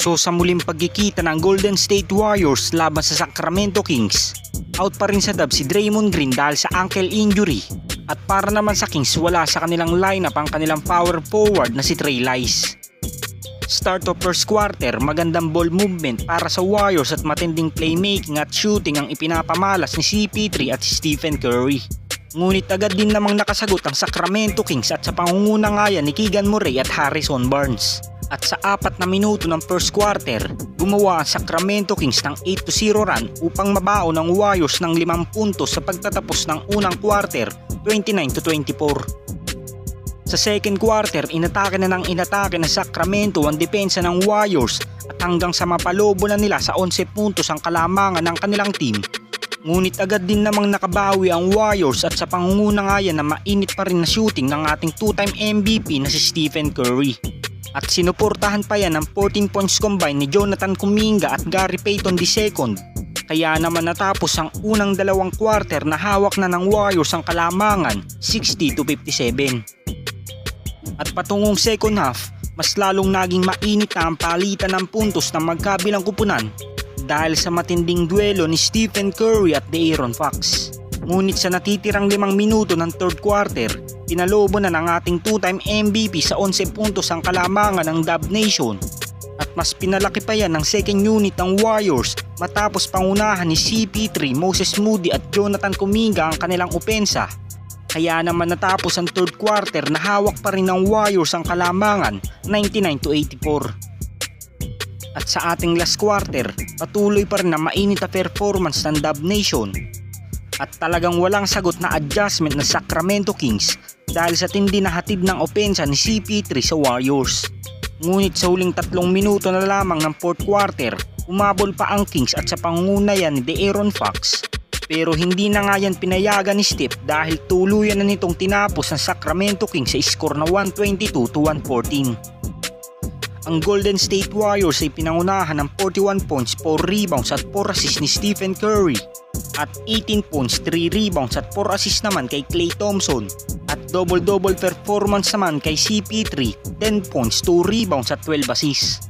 So sa muling pagkikita ng Golden State Warriors laban sa Sacramento Kings, out pa rin sa dub si Draymond Green dahil sa ankle injury. At para naman sa Kings, wala sa kanilang lineup ang kanilang power forward na si Trey Lyles. Start of first quarter, magandang ball movement para sa Warriors at matinding playmaking at shooting ang ipinapamalas ni CP3 at Stephen Curry. Ngunit agad din namang nakasagot ang Sacramento Kings at sa pangunguna nga yan ni Keegan Murray at Harrison Barnes. At sa 4 na minuto ng first quarter, gumawa ang Sacramento Kings ng 8-0 run upang mabaon ang Warriors ng 5 puntos sa pagtatapos ng unang quarter, 29-24. Sa second quarter, inatake na ng Sacramento ang depensa ng Warriors at hanggang sa mapalobo na nila sa 11 puntos ang kalamangan ng kanilang team. Ngunit agad din namang nakabawi ang Warriors at sa pangunguna nga yan na mainit pa rin na shooting ng ating 2-time MVP na si Stephen Curry. At sinuportahan pa yan ng 14 points combined ni Jonathan Kuminga at Gary Payton II. Kaya naman natapos ang unang dalawang quarter na hawak na ng Warriors ang kalamangan 60-57. At patungong second half, mas lalong naging mainit na ang palitan ng puntos ng magkabilang kupunan dahil sa matinding duelo ni Stephen Curry at De'Aaron Fox. Ngunit sa natitirang 5 minuto ng third quarter, pinalobo na ng ating 2-time MVP sa 11 puntos ang kalamangan ng Dub Nation. At mas pinalaki pa yan ng second unit ng Warriors matapos pangunahan ni CP3, Moses Moody at Jonathan Kuminga ang kanilang opensa. Kaya naman natapos ang third quarter na hawak pa rin ng Warriors ang kalamangan 99-84. At sa ating last quarter, patuloy pa rin na mainit na performance ng Dub Nation. At talagang walang sagot na adjustment ng Sacramento Kings dahil sa tindi na hatid ng opensa ni CP3 sa Warriors. Ngunit sa huling 3 minuto na lamang ng fourth quarter, umabol pa ang Kings at sa pangunguna yan ni De'Aaron Fox. Pero hindi na nga yan pinayagan ni Steph dahil tuluyan na nitong tinapos ng Sacramento Kings sa score na 122-114. Ang Golden State Warriors ay pinangunahan ng 41 points, 4 rebounds at 4 assists ni Stephen Curry. At 18 points, 3 rebounds at 4 assists naman kay Klay Thompson. At double-double performance naman kay CP3, 10 points, 2 rebounds at 12 assists.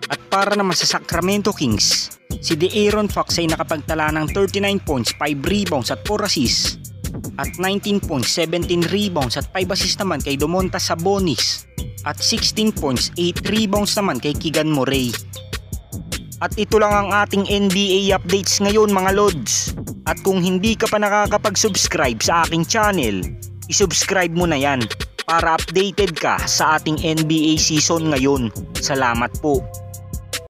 At para naman sa Sacramento Kings, si De'Aaron Fox ay nakapagtala ng 39 points, 5 rebounds at 4 assists. At 19 points, 17 rebounds at 5 assists naman kay Domantas Sabonis. At 16 points, 8 rebounds naman kay Keegan Murray. At ito lang ang ating NBA updates ngayon mga Lods. At kung hindi ka pa nakakapag-subscribe sa aking channel, isubscribe mo na yan para updated ka sa ating NBA season ngayon. Salamat po.